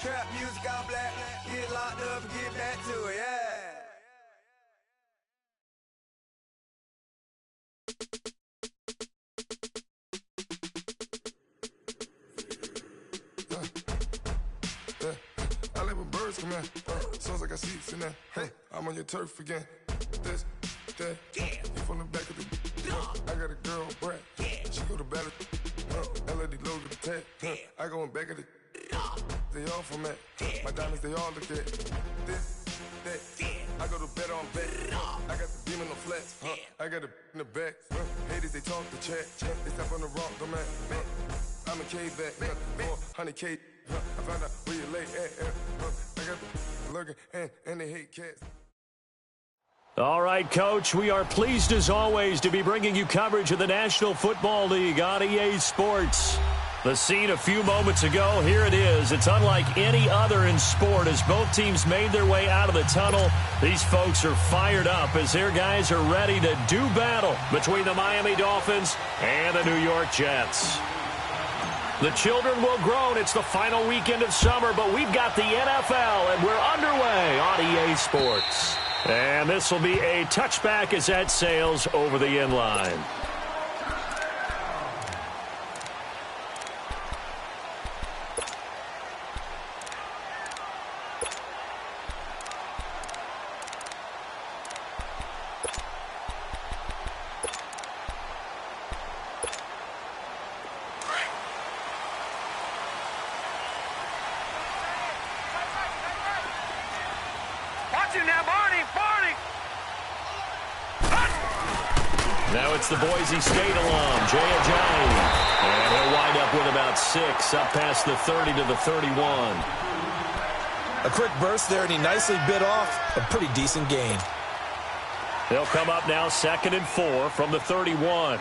Trap music all black. Get locked up and get back to it, yeah. I like when birds come in. Sounds like I see seats in there. Hey, I'm on your turf again. This, that, you from the back of the. I got a girl, Brad. She go to battle. LED logo the tag. I go in back of the. They all from that. My diamonds, they all look at. This, that. I go to bed on bed. I got the demon on flats. I got it in the back. Haters, they talk the chat. They step on the rock, don't man. I'm a K-back. 400K. I found out where you lay at. I got the lurking and they hate cats. All right, Coach, we are pleased as always to be bringing you coverage of the National Football League on EA Sports. The scene a few moments ago, here it is. It's unlike any other in sport as both teams made their way out of the tunnel. These folks are fired up as their guys are ready to do battle between the Miami Dolphins and the New York Jets. The children will groan. It's the final weekend of summer, but we've got the NFL, and we're underway on EA Sports. And this will be a touchback as that sails over the end line. Now it's the Boise State alum, Jay Ajayi. And he'll wind up with about 6, up past the 30 to the 31. A quick burst there, and he nicely bit off a pretty decent gain. They'll come up now 2nd and 4 from the 31.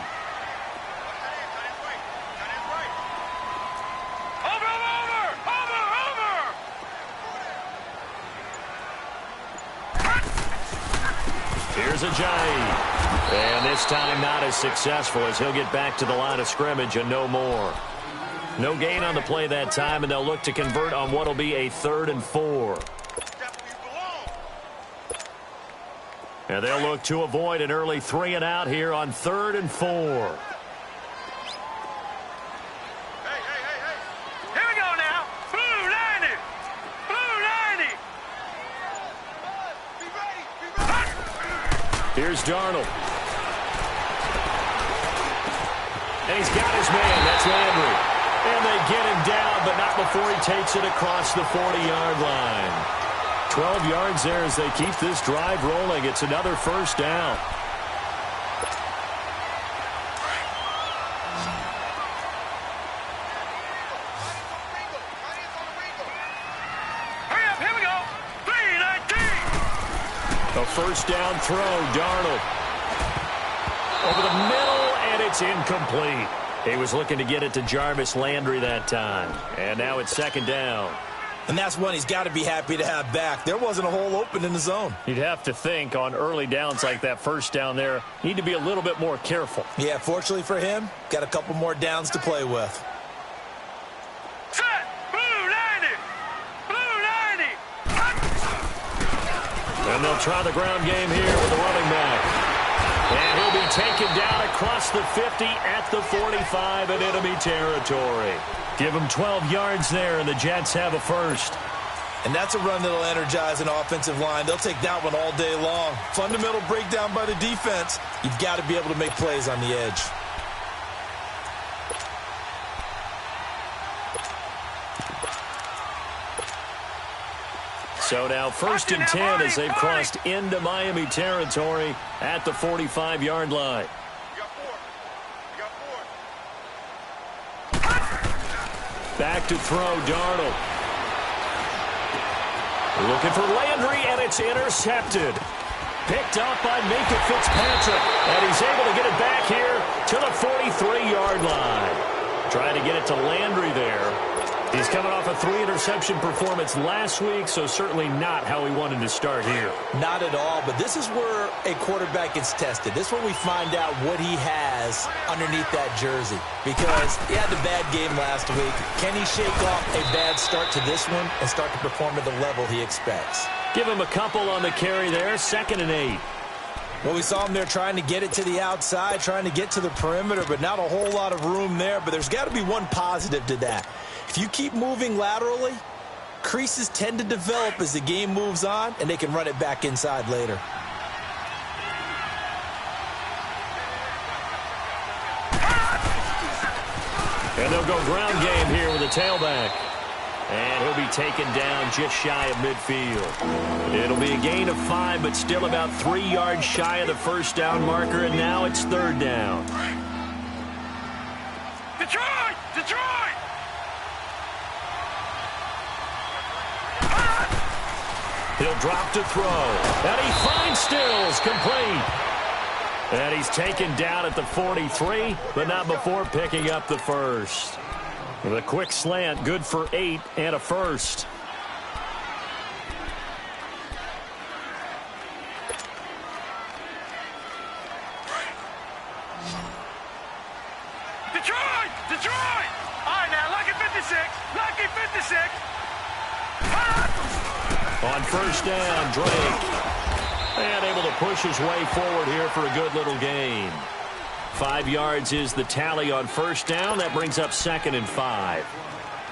Here's Ajayi. And this time not as successful as he'll get back to the line of scrimmage and no more. No gain on the play that time, and they'll look to convert on what will be a 3rd and 4. And they'll look to avoid an early 3 and out here on 3rd and 4. Here we go now. Blue 90. Blue 90. Here's Darnold. And he's got his man. That's Landry. And they get him down, but not before he takes it across the 40-yard line. 12 yards there as they keep this drive rolling. It's another first down. Hurry up, here we go. 3-19. A first down throw, Darnold. Over the middle, and it's incomplete. He was looking to get it to Jarvis Landry that time. And now it's 2nd down. And that's one he's got to be happy to have back. There wasn't a hole open in the zone. You'd have to think on early downs like that first down there, need to be a little bit more careful. Yeah, fortunately for him, got a couple more downs to play with. Set. Blue 90. Blue 90. And they'll try the ground game here with the running back. And he'll be taken down across the 50 at the 45 in enemy territory. Give him 12 yards there, and the Jets have a first. And that's a run that'll energize an offensive line. They'll take that one all day long. Fundamental breakdown by the defense. You've got to be able to make plays on the edge. So now 1st and 10 as they've crossed into Miami territory at the 45-yard line. Back to throw, Darnold. Looking for Landry, and it's intercepted. Picked up by Minkah Fitzpatrick, and he's able to get it back here to the 43-yard line. Trying to get it to Landry there. He's coming off a 3-interception performance last week, so certainly not how he wanted to start here. Not at all, but this is where a quarterback gets tested. This is where we find out what he has underneath that jersey. Because he had the bad game last week. Can he shake off a bad start to this one and start to perform at the level he expects? Give him a couple on the carry there, 2nd and 8. Well, we saw him there trying to get it to the outside, trying to get to the perimeter, but not a whole lot of room there. But there's got to be one positive to that. If you keep moving laterally, creases tend to develop as the game moves on, and they can run it back inside later. And they'll go ground game here with a tailback. And he'll be taken down just shy of midfield. It'll be a gain of 5, but still about 3 yards shy of the first down marker, and now it's 3rd down. Detroit! Detroit! He'll drop to throw. And he finds Stills, complete. And he's taken down at the 43, but not before picking up the first. With a quick slant, good for 8 and a first. Detroit! Detroit! All right, now, lucky 56. Lucky 56. On first down, Drake. And able to push his way forward here for a good little gain. 5 yards is the tally on first down. That brings up 2nd and 5.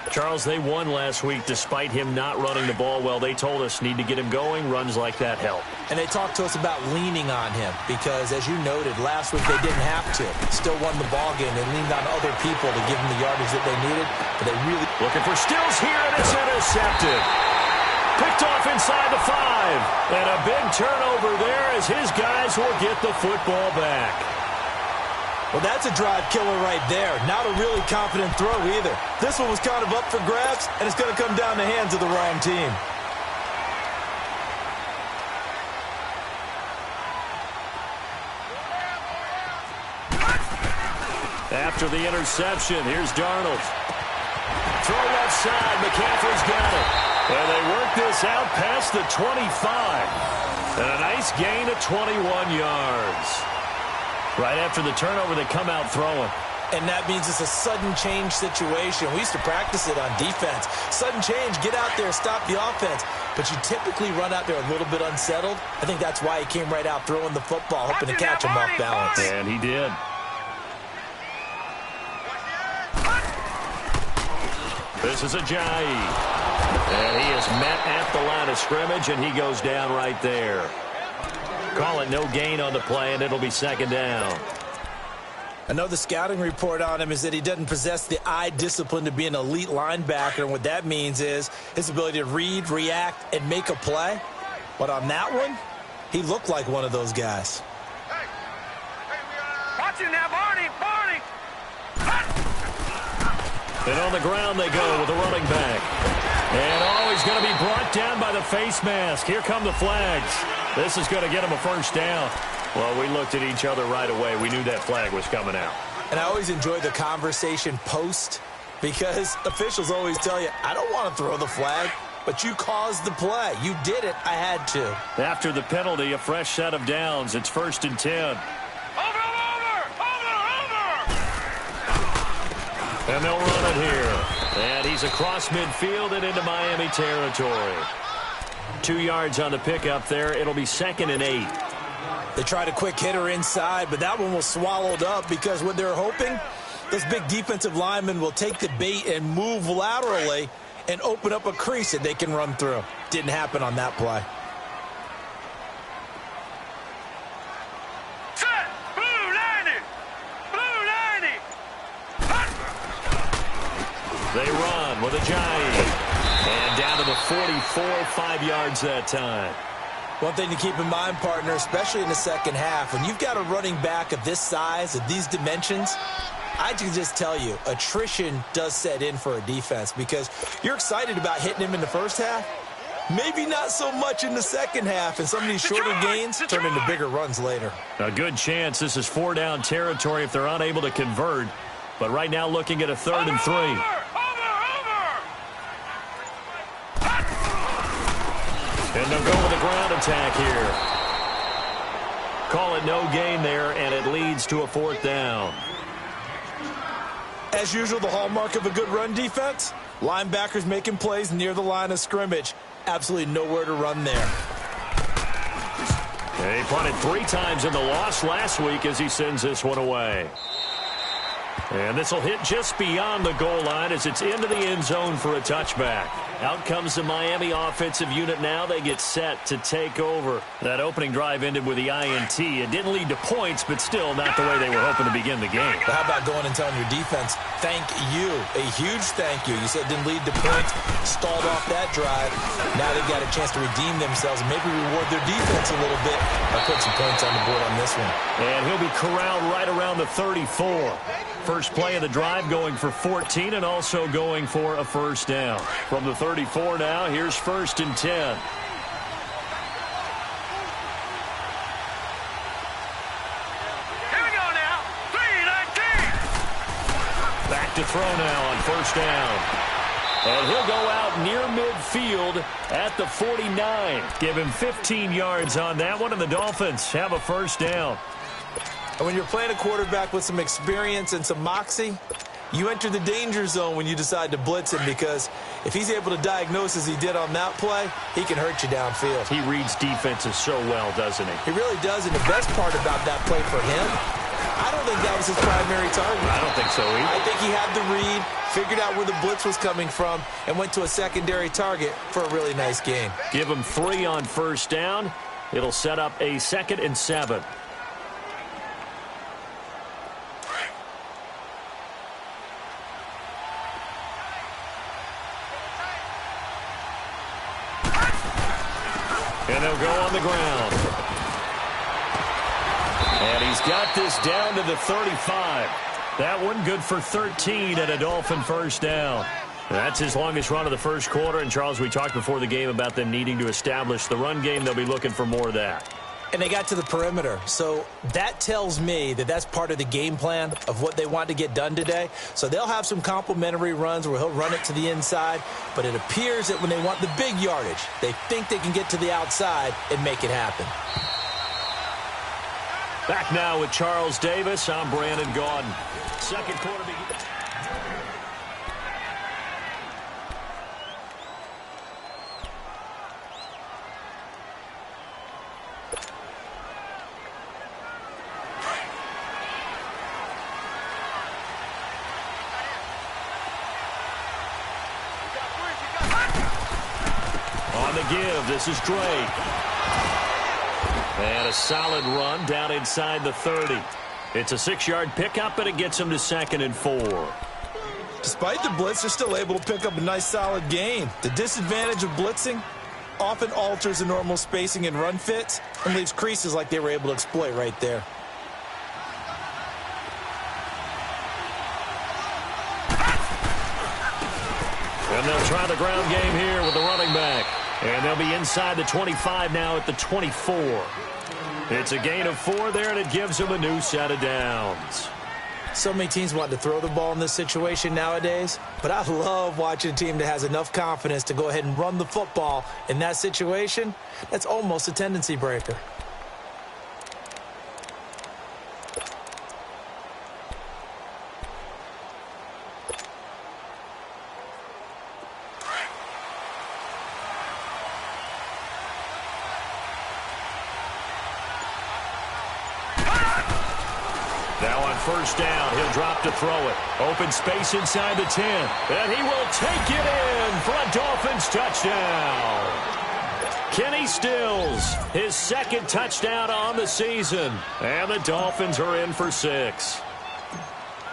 Charles, they won last week despite him not running the ball well. They told us need to get him going. Runs like that help. And they talked to us about leaning on him because, as you noted, last week they didn't have to. Still won the ball game. They leaned on other people to give them the yardage that they needed. But they really... Looking for Stills here, and it's intercepted. Picked off inside the 5. And a big turnover there as his guys will get the football back. Well, that's a drive killer right there. Not a really confident throw either. This one was kind of up for grabs, and it's going to come down the hands of the wrong team. After the interception, here's Darnold. Throw left side. McCaffrey's got it. And they work this out past the 25. And a nice gain of 21 yards. Right after the turnover, they come out throwing. And that means it's a sudden change situation. We used to practice it on defense. Sudden change, get out there, stop the offense. But you typically run out there a little bit unsettled. I think that's why he came right out throwing the football, hoping to catch him off balance. And he did. This is Ajayi. And he is met at the line of scrimmage, and he goes down right there. Call it no gain on the play, and it'll be 2nd down. I know the scouting report on him is that he doesn't possess the eye discipline to be an elite linebacker, and what that means is his ability to read, react, and make a play. But on that one, he looked like one of those guys. Watch it now, Barney! Barney! And on the ground they go with the running back. And he's going to be brought down by the face mask. Here come the flags. This is going to get him a first down. Well, we looked at each other right away. We knew that flag was coming out. And I always enjoy the conversation post because officials always tell you, I don't want to throw the flag, but you caused the play. You did it. I had to. After the penalty, a fresh set of downs. It's 1st and 10. And they'll run it here. And he's across midfield and into Miami territory. 2 yards on the pickup there. It'll be 2nd and 8. They tried a quick hitter inside, but that one was swallowed up because what they're hoping, those big defensive linemen will take the bait and move laterally and open up a crease that they can run through. Didn't happen on that play. They run with Ajayi. And down to the 44, 5 yards that time. One thing to keep in mind, partner, especially in the second half, when you've got a running back of this size, of these dimensions, I can just tell you, attrition does set in for a defense because you're excited about hitting him in the first half. Maybe not so much in the second half, and some of these shorter gains turn into bigger runs later. A good chance this is 4-down territory if they're unable to convert. But right now looking at a 3rd and 3. And they'll go with a ground attack here. Call it no gain there, and it leads to a 4th down. As usual, the hallmark of a good run defense, linebackers making plays near the line of scrimmage. Absolutely nowhere to run there. He punted 3 times in the loss last week as he sends this one away. And this will hit just beyond the goal line as it's into the end zone for a touchback. Out comes the Miami offensive unit now. They get set to take over. That opening drive ended with the INT. It didn't lead to points, but still not the way they were hoping to begin the game. But how about going and telling your defense, thank you, a huge thank you. You said it didn't lead to points, stalled off that drive. Now they've got a chance to redeem themselves and maybe reward their defense a little bit by putting some points on the board on this one. And he'll be corralled right around the 34. First play of the drive going for 14 and also going for a first down. From the 34 now, here's 1st and 10. Here we go now. 3-19. Back to throw now on 1st down. And he'll go out near midfield at the 49. Give him 15 yards on that one, and the Dolphins have a first down. And when you're playing a quarterback with some experience and some moxie, you enter the danger zone when you decide to blitz him, because if he's able to diagnose as he did on that play, he can hurt you downfield. He reads defenses so well, doesn't he? He really does, and the best part about that play for him, I don't think that was his primary target. I don't think so either. I think he had the read, figured out where the blitz was coming from, and went to a secondary target for a really nice gain. Give him 3 on 1st down. It'll set up a 2nd and 7. And they'll go on the ground. And he's got this down to the 35. That one good for 13 and a Dolphin first down. That's his longest run of the first quarter. And, Charles, we talked before the game about them needing to establish the run game. They'll be looking for more of that. And they got to the perimeter. So that tells me that that's part of the game plan of what they want to get done today. So they'll have some complimentary runs where he'll run it to the inside. But it appears that when they want the big yardage, they think they can get to the outside and make it happen. Back now with Charles Davis. I'm Brandon Gaudin. Second quarter begins. On the give, this is Drake. And a solid run down inside the 30. It's a 6-yard pickup, and it gets him to 2nd and 4. Despite the blitz, they're still able to pick up a nice, solid gain. The disadvantage of blitzing often alters the normal spacing and run fits and leaves creases like they were able to exploit right there. And they'll try the ground game here with the running back. And they'll be inside the 25 now at the 24. It's a gain of 4 there, and it gives them a new set of downs. So many teams want to throw the ball in this situation nowadays, but I love watching a team that has enough confidence to go ahead and run the football in that situation. That's almost a tendency breaker. Now on first down, he'll drop to throw it. Open space inside the 10. And he will take it in for a Dolphins touchdown. Kenny Stills, his 2nd touchdown on the season. And the Dolphins are in for 6.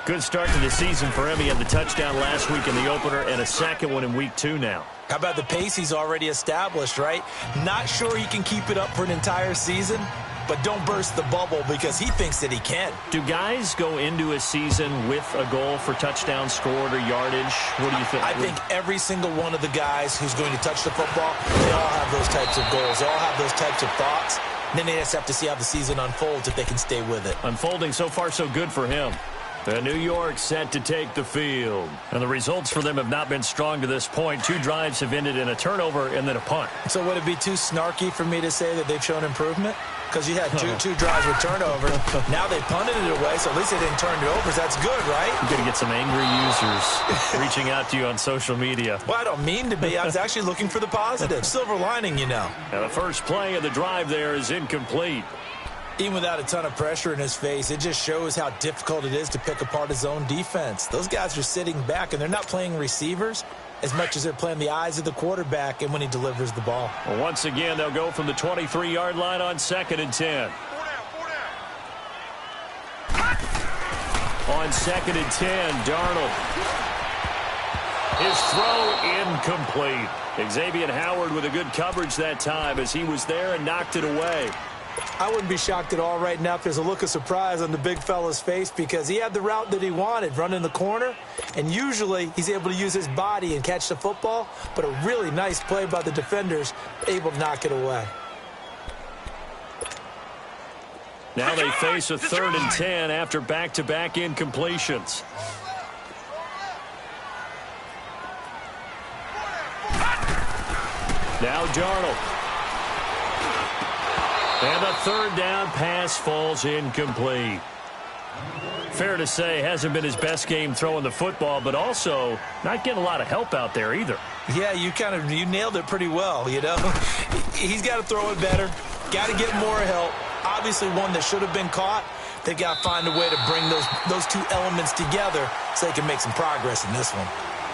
Good start to the season for him. He had the touchdown last week in the opener and a second one in week 2 now. How about the pace he's already established, right? Not sure he can keep it up for an entire season, but don't burst the bubble because he thinks that he can. Do guys go into a season with a goal for touchdowns scored or yardage? What do you think? I think every single one of the guys who's going to touch the football, they all have those types of goals. They all have those types of thoughts. And then they just have to see how the season unfolds if they can stay with it. Unfolding so far so good for him. And New York set to take the field. And the results for them have not been strong to this point. 2 drives have ended in a turnover and then a punt. So would it be too snarky for me to say that they've shown improvement? Because you had two drives with turnovers. Now they punted it away, so at least they didn't turn it over. So that's good, right? You're going to get some angry users reaching out to you on social media. Well, I don't mean to be. I was actually looking for the positive. Silver lining, you know. Now the first play of the drive there is incomplete. Even without a ton of pressure in his face, it just shows how difficult it is to pick apart his own defense. Those guys are sitting back, and they're not playing receivers as much as they're playing the eyes of the quarterback and when he delivers the ball. Well, once again, they'll go from the 23-yard line on 2nd and 10. On 2nd and 10, Darnold. His throw incomplete. Xavier Howard with a good coverage that time as he was there and knocked it away. I wouldn't be shocked at all right now if there's a look of surprise on the big fella's face because he had the route that he wanted, running the corner, and usually he's able to use his body and catch the football, but a really nice play by the defenders, able to knock it away. Now they face a 3rd and 10 after back-to-back incompletions. Now Darnold. And the 3rd down pass falls incomplete. Fair to say, hasn't been his best game throwing the football, but also not getting a lot of help out there either. Yeah, you nailed it pretty well, you know. He's got to throw it better, got to get more help. Obviously one that should have been caught. They've got to find a way to bring those 2 elements together so they can make some progress in this one.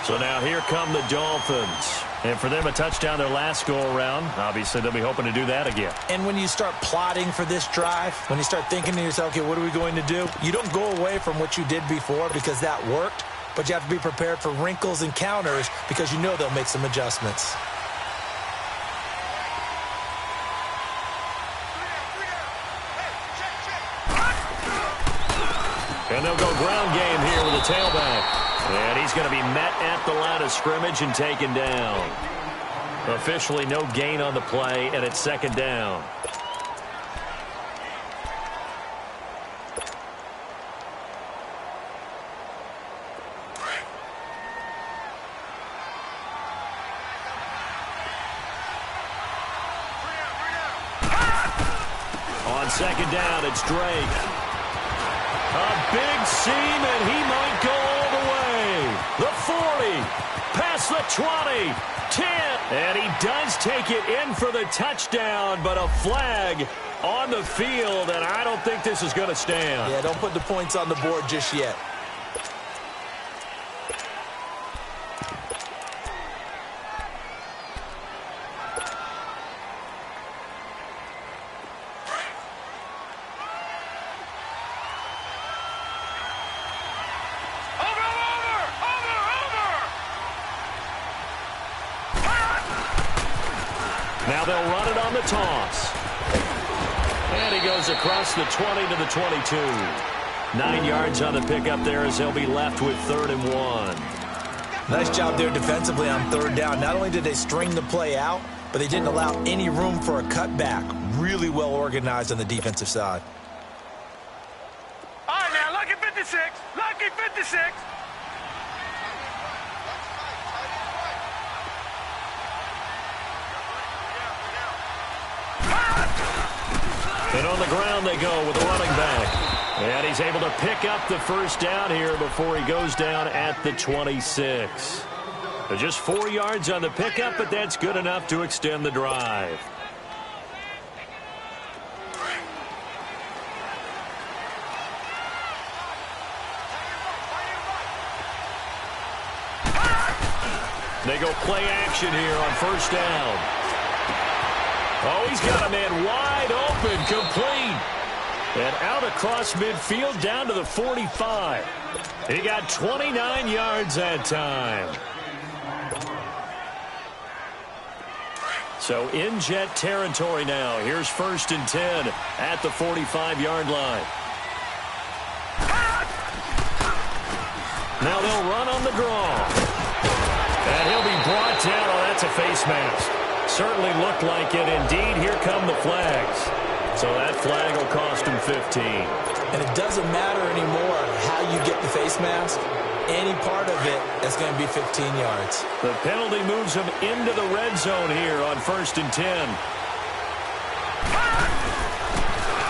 So now here come the Dolphins. And for them, a touchdown their last go-around. Obviously, they'll be hoping to do that again. And when you start plotting for this drive, when you start thinking to yourself, okay, what are we going to do? You don't go away from what you did before because that worked, but you have to be prepared for wrinkles and counters because you know they'll make some adjustments. And they'll go ground game here with a tailback. And he's going to be met at the line of scrimmage and taken down. Officially no gain on the play, and it's 2nd down. On 2nd down, it's Drake. A big seam, and he might go all the way. The 40, past the 20, 10. And he does take it in for the touchdown, but a flag on the field, and I don't think this is going to stand. Yeah, don't put the points on the board just yet. Now they'll run it on the toss. And he goes across the 20 to the 22. 9 yards on the pickup there as they'll be left with 3rd and 1. Nice job there defensively on 3rd down. Not only did they string the play out, but they didn't allow any room for a cutback. Really well organized on the defensive side. All right, now, lucky 56. Lucky 56. And on the ground they go with the running back. And he's able to pick up the 1st down here before he goes down at the 26. So just 4 yards on the pickup, but that's good enough to extend the drive. They go play action here on 1st down. Oh, he's got a man wide open, complete. And out across midfield down to the 45. He got 29 yards that time. So in Jet territory now. Here's 1st and 10 at the 45-yard line. Now they'll run on the draw. And he'll be brought down. Oh, that's a face mask. Certainly looked like it. Indeed, here come the flags. So that flag will cost him 15. And it doesn't matter anymore how you get the face mask. Any part of it is going to be 15 yards. The penalty moves him into the red zone here on 1st and 10.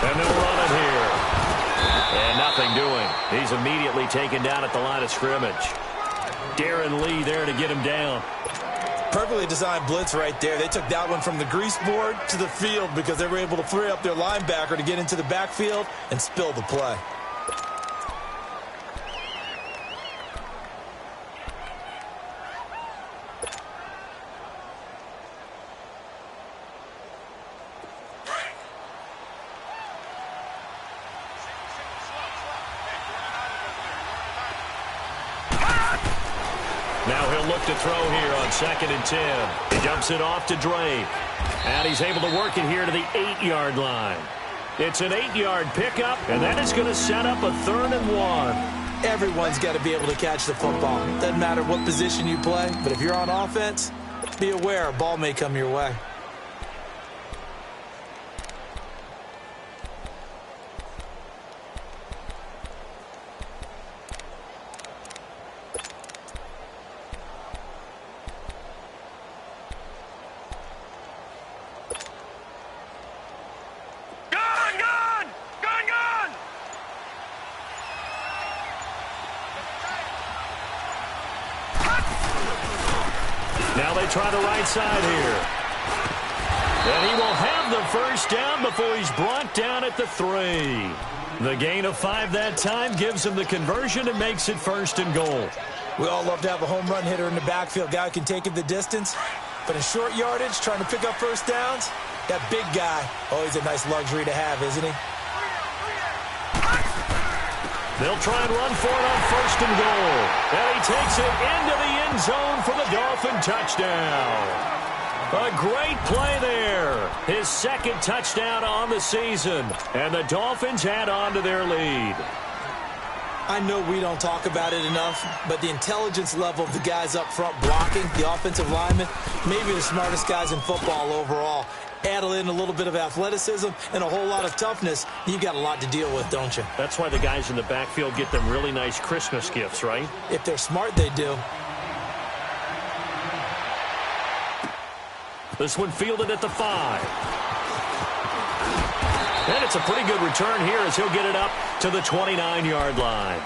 And they'll run it here. And nothing doing. He's immediately taken down at the line of scrimmage. Darren Lee there to get him down. Perfectly designed blitz right there. They took that one from the grease board to the field because they were able to free up their linebacker to get into the backfield and spill the play. Now he'll look to throw here on 2nd and 10. He jumps it off to Drake. And he's able to work it here to the 8-yard line. It's an 8-yard pickup, and that is going to set up a 3rd and 1. Everyone's got to be able to catch the football. Doesn't matter what position you play, but if you're on offense, be aware a ball may come your way. Now they try the right side here. And he will have the first down before he's brought down at the 3. The gain of 5 that time gives him the conversion and makes it 1st and goal. We all love to have a home run hitter in the backfield. Guy who can take it the distance. But in short yardage, trying to pick up first downs, that big guy, always a nice luxury to have, isn't he? They'll try and run for it on 1st and goal. And he takes it into the end zone for the Dolphin touchdown. A great play there. His 2nd touchdown on the season. And the Dolphins add on to their lead. I know we don't talk about it enough, but the intelligence level of the guys up front blocking, the offensive linemen, maybe the smartest guys in football overall. Add in a little bit of athleticism and a whole lot of toughness, you've got a lot to deal with, don't you? That's why the guys in the backfield get them really nice Christmas gifts, right? If they're smart, they do. This one fielded at the 5. And it's a pretty good return here as he'll get it up to the 29-yard line.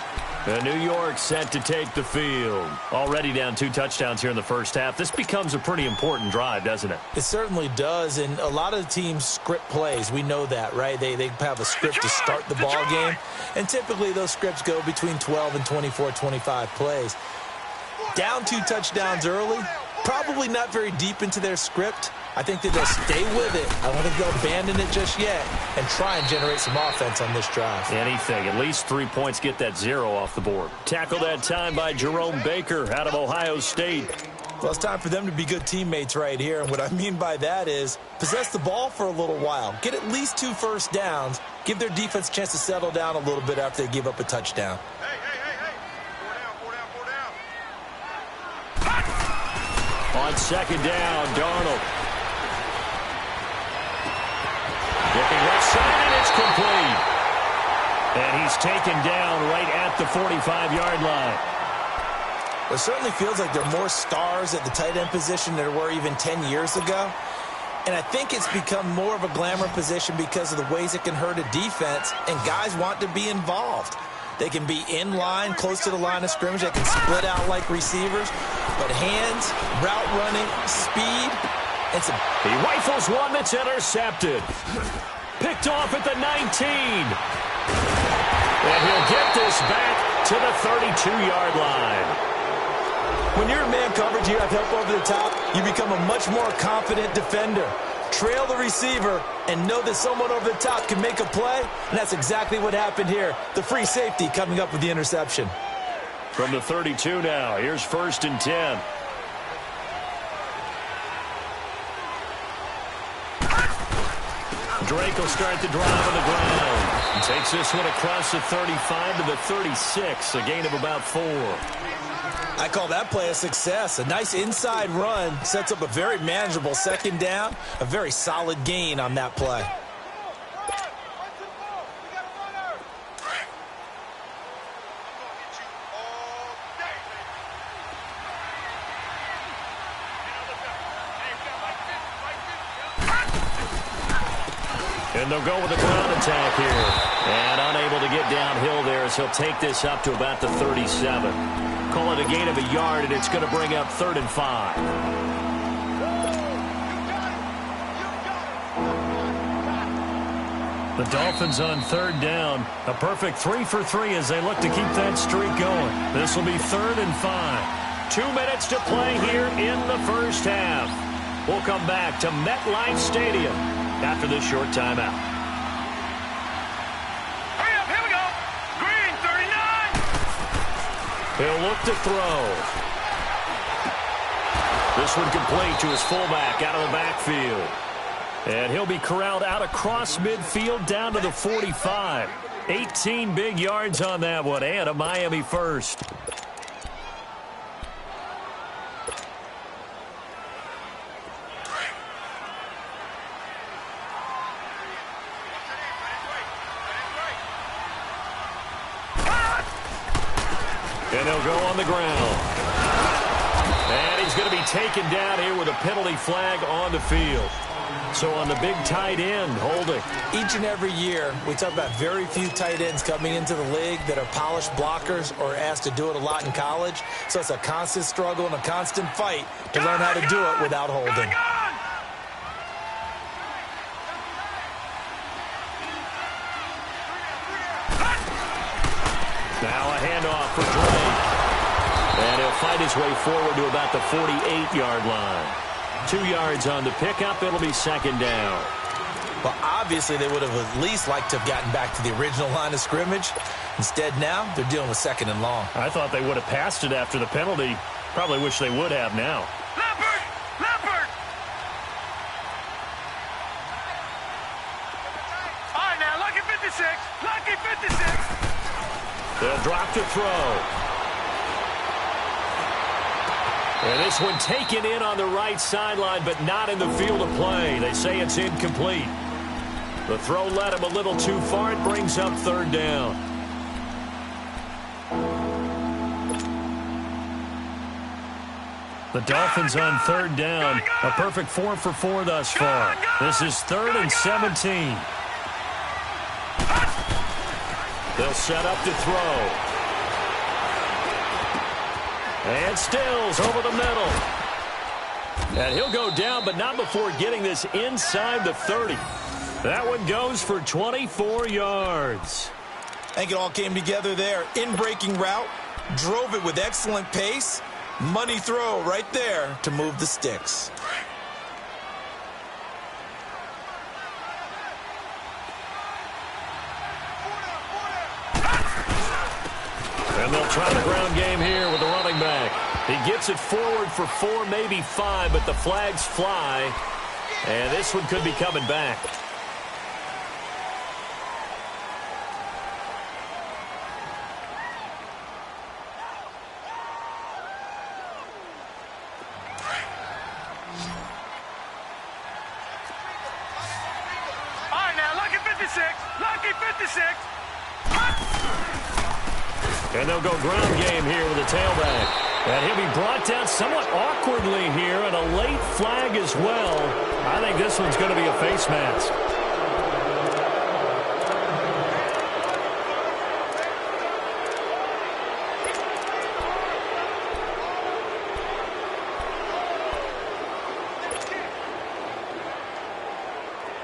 And New York set to take the field. Already down 2 touchdowns here in the first half. This becomes a pretty important drive, doesn't it? It certainly does, and a lot of teams script plays. We know that, right? They have a script to start the ball game, and typically those scripts go between 12 and 24, 25 plays. Down 2 touchdowns early, probably not very deep into their script. I think that they'll stay with it. I don't think they'll abandon it just yet and try and generate some offense on this drive. Anything. At least 3 points get that 0 off the board. Tackled that time by Jerome Baker out of Ohio State. Well, it's time for them to be good teammates right here. And what I mean by that is possess the ball for a little while. Get at least 2 first downs. Give their defense a chance to settle down a little bit after they give up a touchdown. Hey. 4 down. On 2nd down, Darnold. Looking left side, and it's complete. And he's taken down right at the 45-yard line. It certainly feels like there are more stars at the tight end position than there were even 10 years ago. And I think it's become more of a glamour position because of the ways it can hurt a defense, and guys want to be involved. They can be in line, close to the line of scrimmage. They can split out like receivers. But hands, route running, speed, and some... He rifles one that's intercepted. Picked off at the 19. And he'll get this back to the 32-yard line. When you're in man coverage, you have help over the top, you become a much more confident defender. Trail the receiver and know that someone over the top can make a play, and that's exactly what happened here. The free safety coming up with the interception. From the 32 now, here's 1st and 10. Drake will start the drive on the ground. He takes this one across the 35 to the 36, a gain of about 4. I call that play a success. A nice inside run sets up a very manageable 2nd down, a very solid gain on that play. And they'll go with a ground attack here. And unable to get downhill there as he'll take this up to about the 37. Call it a gain of a yard, and it's going to bring up 3rd and 5. The Dolphins on 3rd down. A perfect 3 for 3 as they look to keep that streak going. This will be 3rd and 5. 2 minutes to play here in the first half. We'll come back to MetLife Stadium after this short timeout. Hurry up, here we go. Green, 39. He'll look to throw. This one complete to his fullback out of the backfield. And he'll be corralled out across midfield down to the 45. 18 big yards on that one, and a Miami first. And they'll go on the ground. And he's going to be taken down here with a penalty flag on the field. So on the big tight end, holding. Each and every year, we talk about very few tight ends coming into the league that are polished blockers or asked to do it a lot in college. So it's a constant struggle and a constant fight to learn how to do it without holding. Now a handoff for Drake. And he'll fight his way forward to about the 48-yard line. 2 yards on the pickup. It'll be 2nd down. Well, obviously, they would have at least liked to have gotten back to the original line of scrimmage. Instead, now, they're dealing with 2nd and long. I thought they would have passed it after the penalty. Probably wish they would have now. Leopard! Leopard! All right, now, lucky 56. Lucky 56. They'll drop to throw. And this one taken in on the right sideline, but not in the field of play. They say it's incomplete. The throw led him a little too far. It brings up 3rd down. The Dolphins on 3rd down. A perfect 4 for 4 thus far. This is 3rd and 17. They'll set up to throw. And Stills over the middle. And he'll go down, but not before getting this inside the 30. That one goes for 24 yards. I think it all came together there. In-breaking route, drove it with excellent pace. Money throw right there to move the sticks. And they'll try the ground game here with the running back. He gets it forward for 4, maybe 5, but the flags fly. And this one could be coming back. All right, now, lucky 56. Lucky 56. And they'll go ground game here with a tailback. And he'll be brought down somewhat awkwardly here, and a late flag as well. I think this one's going to be a face mask.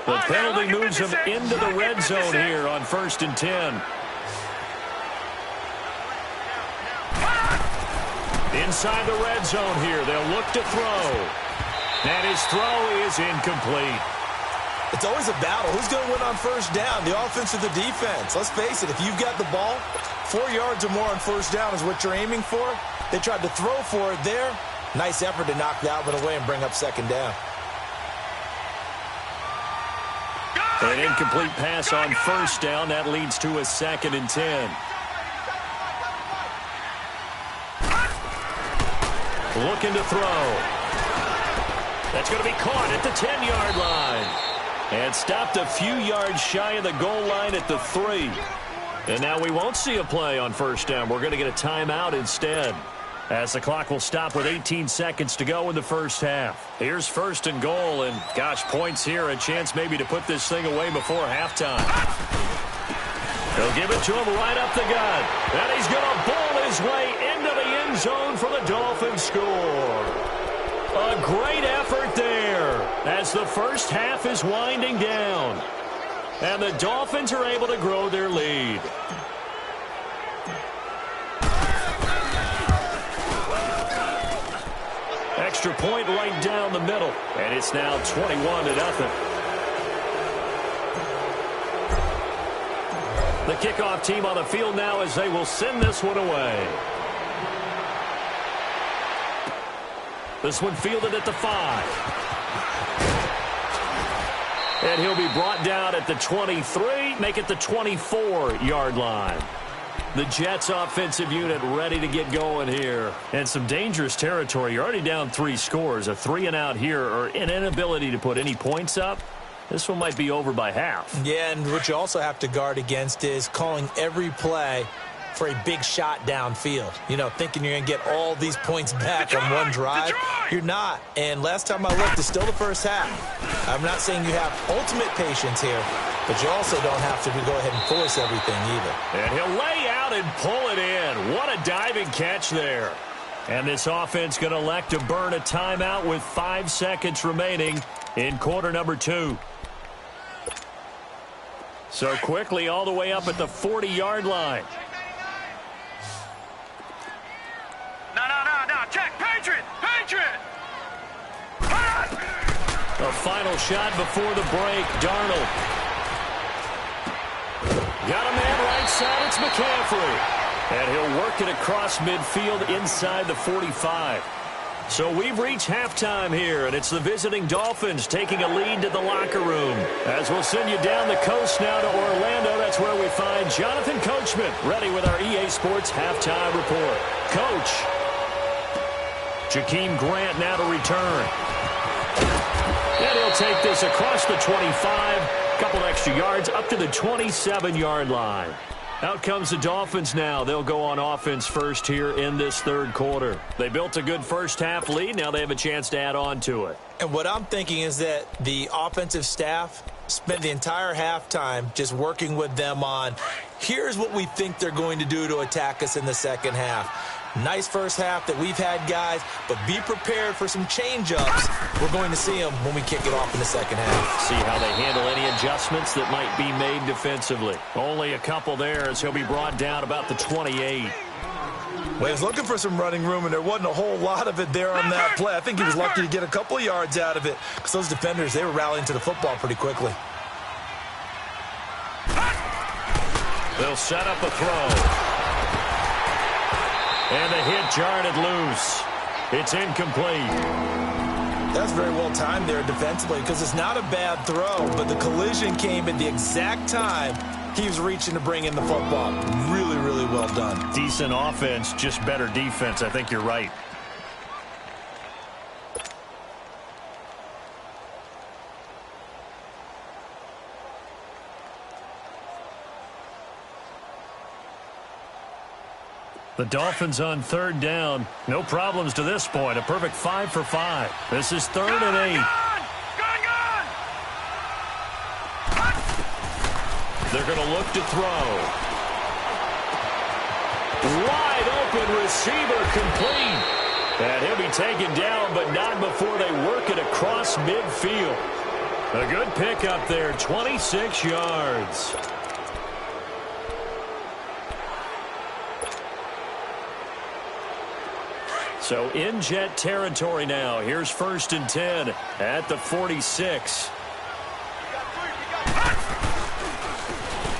The penalty moves him into the red zone here on 1st and 10. Inside the red zone here, they'll look to throw. And his throw is incomplete. It's always a battle. Who's going to win on 1st down, the offense or the defense? Let's face it, if you've got the ball, 4 yards or more on 1st down is what you're aiming for. They tried to throw for it there. Nice effort to knock that one away and bring up 2nd down. An incomplete pass on 1st down. That leads to a 2nd and 10. Looking to throw. That's going to be caught at the 10-yard line. And stopped a few yards shy of the goal line at the 3. And now we won't see a play on 1st down. We're going to get a timeout instead. as the clock will stop with 18 seconds to go in the first half. Here's first and goal, and gosh, points here, a chance maybe to put this thing away before halftime. They'll give it to him right up the gut, and he's going to bowl his way into the end zone for the Dolphins score. A great effort there as the first half is winding down, and the Dolphins are able to grow their lead. Extra point right down the middle, and it's now 21-0. The kickoff team on the field now as they will send this one away. This one fielded at the 5. And he'll be brought down at the 23, make it the 24-yard line. The Jets offensive unit ready to get going here. And some dangerous territory. You're already down 3 scores. A 3 and out here, or an inability to put any points up. This one might be over by half. Yeah, and what you also have to guard against is calling every play for a big shot downfield. You know, thinking you're going to get all these points back on one drive. You're not. And last time I looked, it's still the first half. I'm not saying you have ultimate patience here, but you also don't have to go ahead and force everything either. And he'll lay out and pull it in. What a diving catch there. And this offense going to elect to burn a timeout with 5 seconds remaining in quarter number 2. So quickly all the way up at the 40-yard line. No. Check. Patriot. A final shot before the break. Darnold. Got a man right side. It's McCaffrey. And he'll work it across midfield inside the 45. So we've reached halftime here, and it's the visiting Dolphins taking a lead to the locker room. As we'll send you down the coast now to Orlando, that's where we find Jonathan Coachman, ready with our EA Sports halftime report. Coach. Jakeem Grant now to return. And he'll take this across the 25, a couple extra yards up to the 27-yard line. Out comes the Dolphins now. They'll go on offense first here in this third quarter. They built a good first half lead. Now they have a chance to add on to it. And what I'm thinking is that the offensive staff spent the entire halftime just working with them on, here's what we think they're going to do to attack us in the second half. Nice first half that we've had, guys, but be prepared for some change-ups. We're going to see them when we kick it off in the second half. See how they handle any adjustments that might be made defensively. Only a couple there as he'll be brought down about the 28. Well, he was looking for some running room, and there wasn't a whole lot of it there on that play. I think he was lucky to get a couple of yards out of it because those defenders, they were rallying to the football pretty quickly. They'll set up a throw. And the hit jarred it loose. It's incomplete. That's very well timed there defensively because it's not a bad throw, but the collision came at the exact time he was reaching to bring in the football. Really, really well done. Decent offense, just better defense. I think you're right. The Dolphins on third down. No problems to this point. A perfect 5 for 5. This is 3rd and 8. Gone! They're going to look to throw. Wide open receiver complete. And he'll be taken down, but not before they work it across midfield. A good pickup there, 26 yards. So in Jet territory now. Here's 1st and 10 at the 46.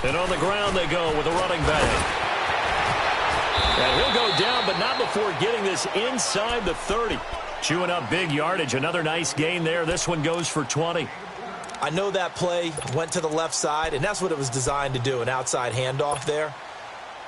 And on the ground they go with a running back. And he'll go down, but not before getting this inside the 30. Chewing up big yardage. Another nice gain there. This one goes for 20. I know that play went to the left side, and that's what it was designed to do, an outside handoff there.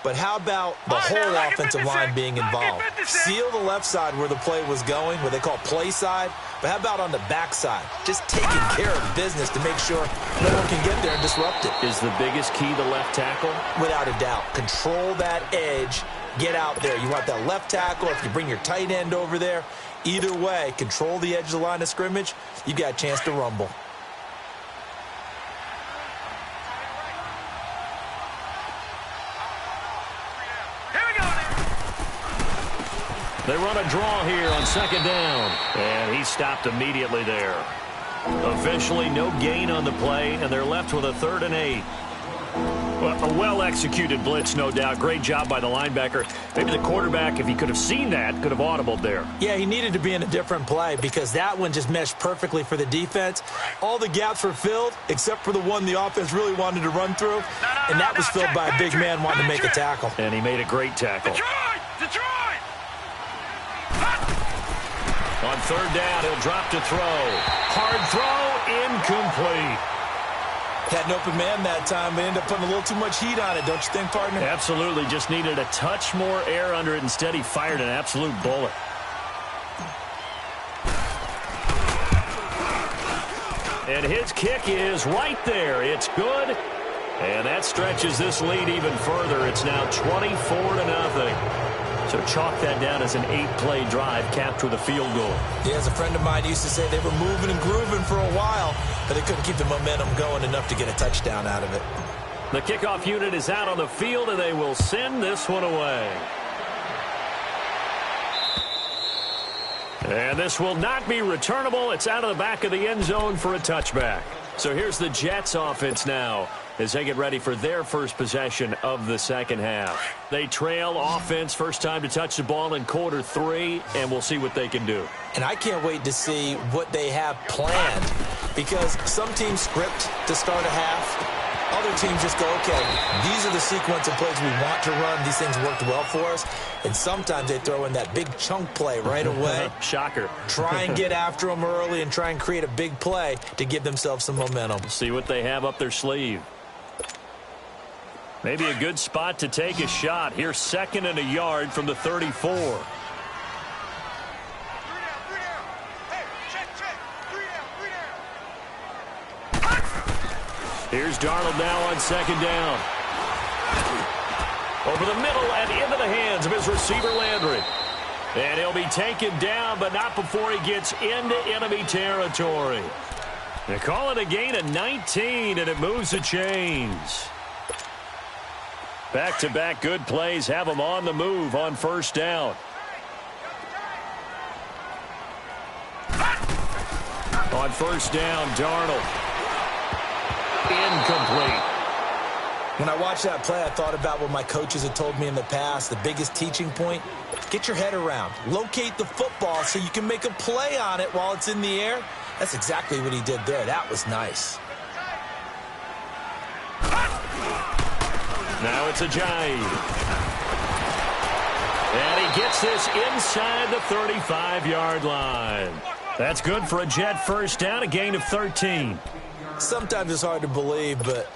But how about the whole offensive line being involved? Seal the left side where the play was going, what they call play side. But how about on the back side? Just taking care of business to make sure no one can get there and disrupt it. Is the biggest key the left tackle? Without a doubt. Control that edge. get out there. You want that left tackle, if you bring your tight end over there. Either way, control the edge of the line of scrimmage, you got a chance to rumble. They run a draw here on second down, and he stopped immediately there. Officially no gain on the play, and they're left with a 3rd and 8. Well, a well-executed blitz, no doubt. Great job by the linebacker. Maybe the quarterback, if he could have seen that, could have audibled there. Yeah, he needed to be in a different play because that one just meshed perfectly for the defense. All the gaps were filled except for the one the offense really wanted to run through, and that was filled by a big man wanting to make a tackle. And he made a great tackle. Detroit! On 3rd down, he'll drop to throw. Hard throw, incomplete. Had an open man that time, but ended up putting a little too much heat on it, don't you think, partner? Absolutely, just needed a touch more air under it. Instead, he fired an absolute bullet. And his kick is right there. It's good. And that stretches this lead even further. It's now 24-0. So chalk that down as an 8-play drive capped with a field goal. Yeah, as a friend of mine used to say, they were moving and grooving for a while, but they couldn't keep the momentum going enough to get a touchdown out of it. The kickoff unit is out on the field, and they will send this one away. And this will not be returnable. It's out of the back of the end zone for a touchback. So here's the Jets offense now as they get ready for their first possession of the second half. They trail offense, first time to touch the ball in quarter 3, and we'll see what they can do. And I can't wait to see what they have planned, because some teams script to start a half. Other teams just go, okay, these are the sequence of plays we want to run. These things worked well for us. And sometimes they throw in that big chunk play right away. Shocker. Try and get after them early and try and create a big play to give themselves some momentum. See what they have up their sleeve. Maybe a good spot to take a shot. Here's 2nd and a yard from the 34. Here's Darnold now on 2nd down. Over the middle and into the hands of his receiver, Landry. And he'll be taken down, but not before he gets into enemy territory. They call it a gain of 19, and it moves the chains. Back-to-back good plays have them on the move on 1st down. On 1st down, Darnold. Incomplete. When I watched that play, I thought about what my coaches had told me in the past. The biggest teaching point, get your head around. Locate the football so you can make a play on it while it's in the air. That's exactly what he did there. That was nice. Now it's Ajayi. And he gets this inside the 35-yard line. That's good for a Jet first down, a gain of 13. Sometimes it's hard to believe, but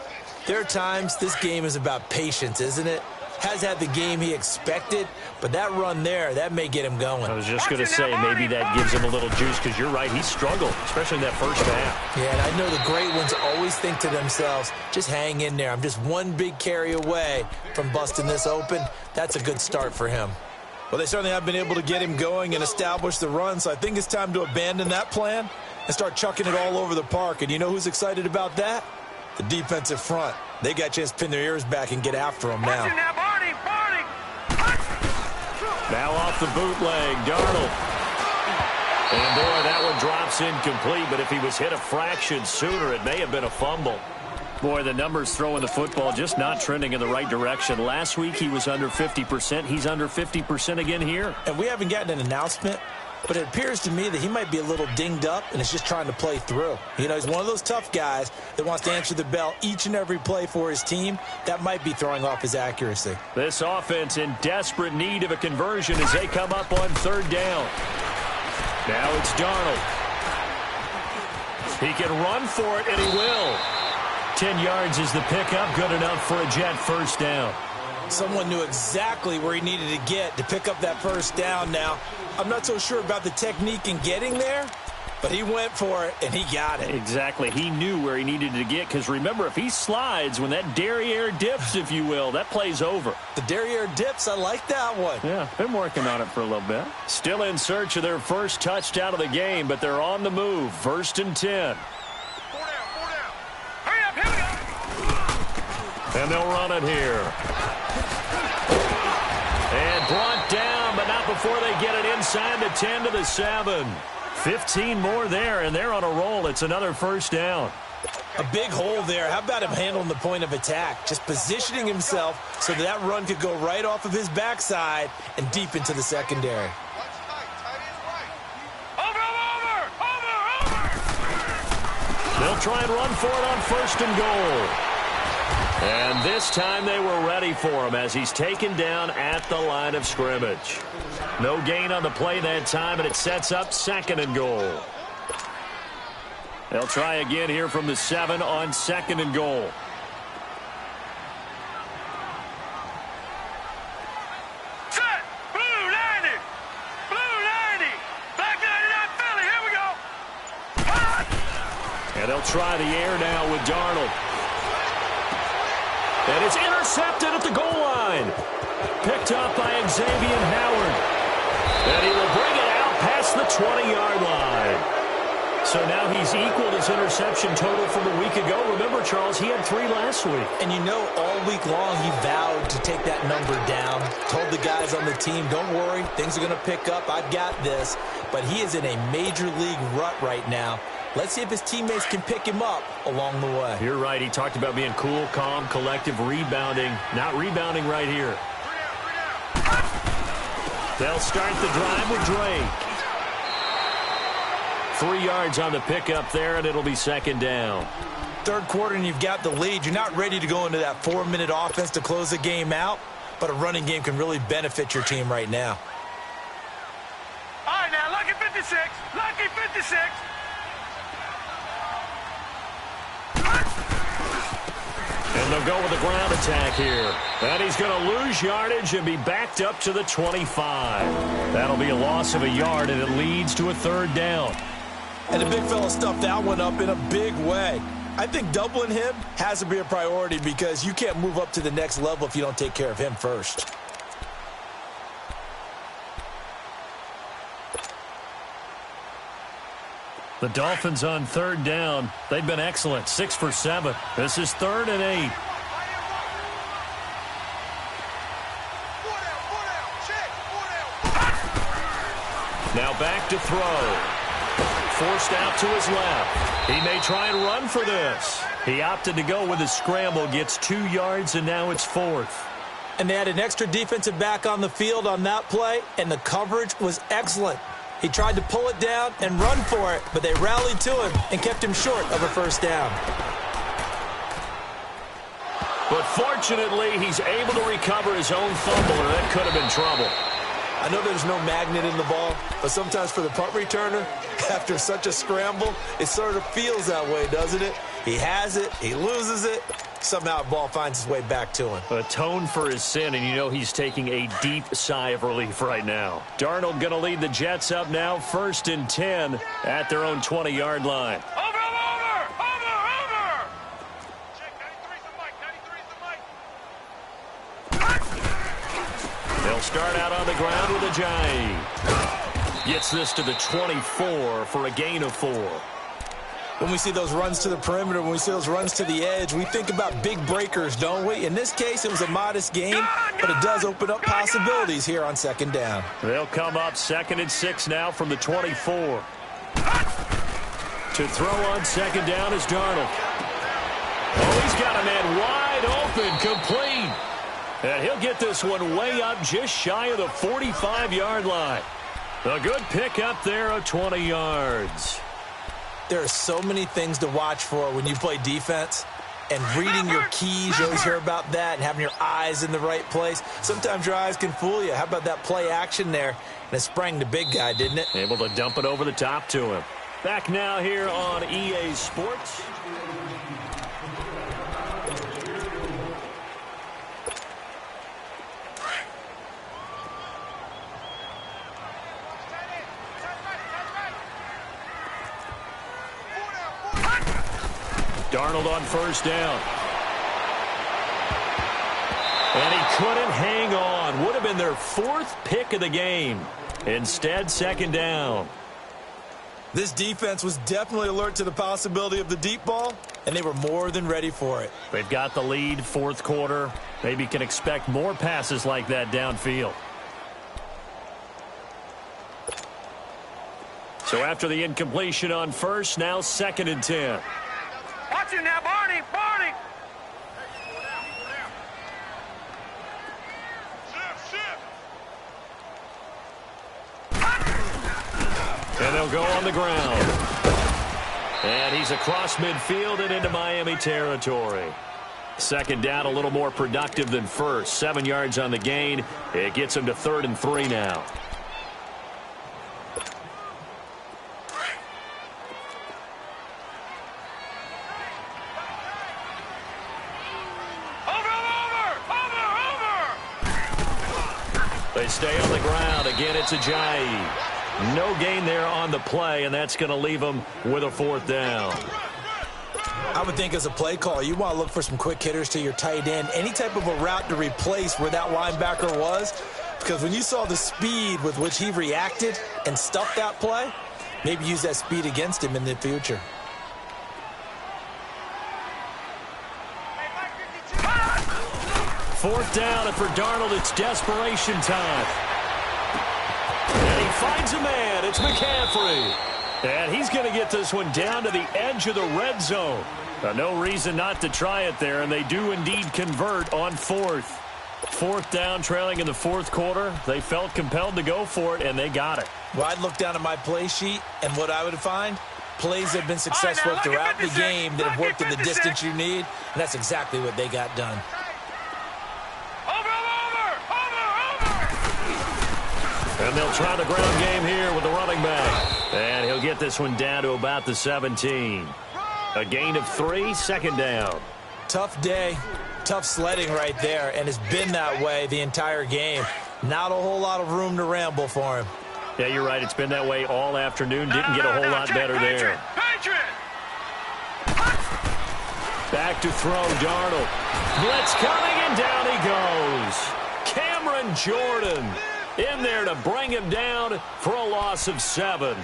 there are times this game is about patience, isn't it? Has had the game he expected, but that run there, that may get him going. I was just going to say, maybe that gives him a little juice, because you're right, he struggled, especially in that first half. Yeah, and I know the great ones always think to themselves, just hang in there. I'm just one big carry away from busting this open. That's a good start for him. Well, they certainly have been able to get him going and establish the run, so I think it's time to abandon that plan and start chucking it all over the park. And you know who's excited about that? The defensive front. They got a chance to pin their ears back and get after him now. Now off the bootleg, Darnold. And boy, that one drops incomplete, but if he was hit a fraction sooner, it may have been a fumble. Boy, the numbers throwing the football just not trending in the right direction. Last week he was under 50%. He's under 50% again here. And we haven't gotten an announcement, but it appears to me that he might be a little dinged up and is just trying to play through. You know, he's one of those tough guys that wants to answer the bell each and every play for his team. That might be throwing off his accuracy. This offense in desperate need of a conversion as they come up on 3rd down. Now it's Darnold. He can run for it, and he will. 10 yards is the pickup, good enough for a Jet first down. Someone knew exactly where he needed to get to pick up that first down now. I'm not so sure about the technique in getting there, But he went for it, and he got it. Exactly. He knew where he needed to get, because remember, if he slides, when that derriere dips, if you will, that play's over. The derriere dips, I like that one. Yeah, been working on it for a little bit. Still in search of their first touchdown of the game, but they're on the move. 1st and 10. 4 down. Hurry up, here we go. And they'll run it here. And brought down, but not before they get it inside the 10 to the 7. 15 more there, and they're on a roll. It's another 1st down. A big hole there. How about him handling the point of attack? Just positioning himself so that run could go right off of his backside and deep into the secondary. Over. They'll try and run for it on 1st and goal. And this time they were ready for him as he's taken down at the line of scrimmage. No gain on the play that time, and it sets up 2nd and goal. They'll try again here from the 7 on 2nd and goal. Set. Blue 90. Black 99 Philly. Here we go. And they'll try the air now with Darnold. And it's intercepted at the goal line. Picked up by Xavier Howard. And he will bring it out past the 20-yard line. So now he's equaled his interception total from a week ago. Remember, Charles, he had 3 last week. And you know, all week long he vowed to take that number down. Told the guys on the team, don't worry, things are going to pick up. I've got this. But he is in a major league rut right now. Let's see if his teammates can pick him up along the way. You're right. He talked about being cool, calm, collective, rebounding. Not rebounding right here. They'll start the drive with Drake. 3 yards on the pickup there, and it'll be 2nd down. 3rd quarter, and you've got the lead. You're not ready to go into that 4-minute offense to close the game out, but a running game can really benefit your team right now. All right, now, lucky 56. Lucky 56. And they'll go with the ground attack here. And he's going to lose yardage and be backed up to the 25. That'll be a loss of a yard, and it leads to a 3rd down. And the big fella stuffed that one up in a big way. I think doubling him has to be a priority because you can't move up to the next level if you don't take care of him first. The Dolphins on 3rd down. They've been excellent. 6 for 7. This is 3rd and 8. Now back to throw. Forced out to his left. He may try and run for this. He opted to go with a scramble. Gets 2 yards, and now it's 4th. And they had an extra defensive back on the field on that play, and the coverage was excellent. He tried to pull it down and run for it, but they rallied to him and kept him short of a 1st down. But fortunately, he's able to recover his own fumble, or that could have been trouble. I know there's no magnet in the ball, but sometimes for the punt returner, after such a scramble, it sort of feels that way, doesn't it? He has it, he loses it, somehow the ball finds its way back to him. Atone for his sin, and you know he's taking a deep sigh of relief right now. Darnold going to lead the Jets up now, 1st and 10 at their own 20-yard line. Over. Check, 93's the mic. They'll start out on the ground with Ajayi. Gets this to the 24 for a gain of 4. When we see those runs to the perimeter, when we see those runs to the edge, we think about big breakers, don't we? In this case, it was a modest gain, but it does open up possibilities here on 2nd down. They'll come up 2nd and 6 now from the 24. To throw on 2nd down is Darnold. Oh, he's got a man wide open, complete. And he'll get this one way up just shy of the 45-yard line. A good pickup there of 20 yards. There are so many things to watch for when you play defense. And reading your keys, you always hear about that, and having your eyes in the right place. Sometimes your eyes can fool you. How about that play action there? And it sprang the big guy, didn't it? Able to dump it over the top to him. Back now here on EA Sports. Darnold on first down. And he couldn't hang on. Would have been their 4th pick of the game. Instead, second down. This defense was definitely alert to the possibility of the deep ball, and they were more than ready for it. They've got the lead, 4th quarter. Maybe can expect more passes like that downfield. So after the incompletion on first, now 2nd and 10. Watch him now, Barney. Barney. And they'll go on the ground. And he's across midfield and into Miami territory. Second down, a little more productive than first. 7 yards on the gain. It gets him to 3rd and 3 now. They stay on the ground. Again, it's Ajayi. No gain there on the play, and that's going to leave them with a 4th down. I would think as a play call, you want to look for some quick hitters to your tight end. Any type of a route to replace where that linebacker was. Because when you saw the speed with which he reacted and stuffed that play, maybe use that speed against him in the future. Fourth down, and for Darnold, it's desperation time. And he finds a man. It's McCaffrey. And he's going to get this one down to the edge of the red zone. No reason not to try it there, and they do indeed convert on 4th. 4th down, trailing in the 4th quarter. They felt compelled to go for it, and they got it. Well, I'd look down at my play sheet, and what I would find, plays that have been successful throughout the game that have worked in the distance you need, and that's exactly what they got done. And they'll try the ground game here with the running back. And he'll get this one down to about the 17. A gain of 3, 2nd down. Tough day, tough sledding right there, and it's been that way the entire game. Not a whole lot of room to ramble for him. Yeah, you're right. It's been that way all afternoon. Didn't get a whole lot better there. Back to throw, Darnold. Blitz coming, and down he goes. Cameron Jordan in there to bring him down for a loss of 7.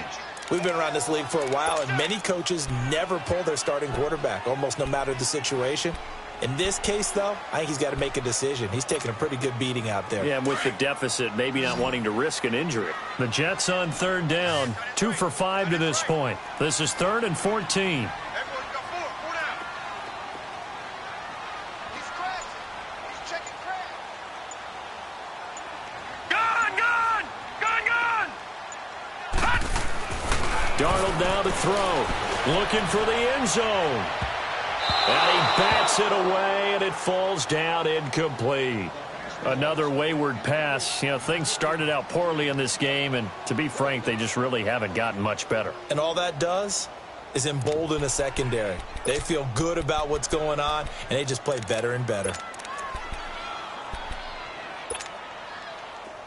We've been around this league for a while, and many coaches never pull their starting quarterback, almost no matter the situation. In this case, though, I think he's got to make a decision. He's taking a pretty good beating out there. Yeah, with the deficit, maybe not wanting to risk an injury. The Jets on 3rd down, 2 for 5 to this point. This is 3rd and 14. Darnold now to throw. Looking for the end zone. And he bats it away, and it falls down incomplete. Another wayward pass. You know, things started out poorly in this game, and to be frank, they just really haven't gotten much better. And all that does is embolden a secondary. They feel good about what's going on, and they just play better and better.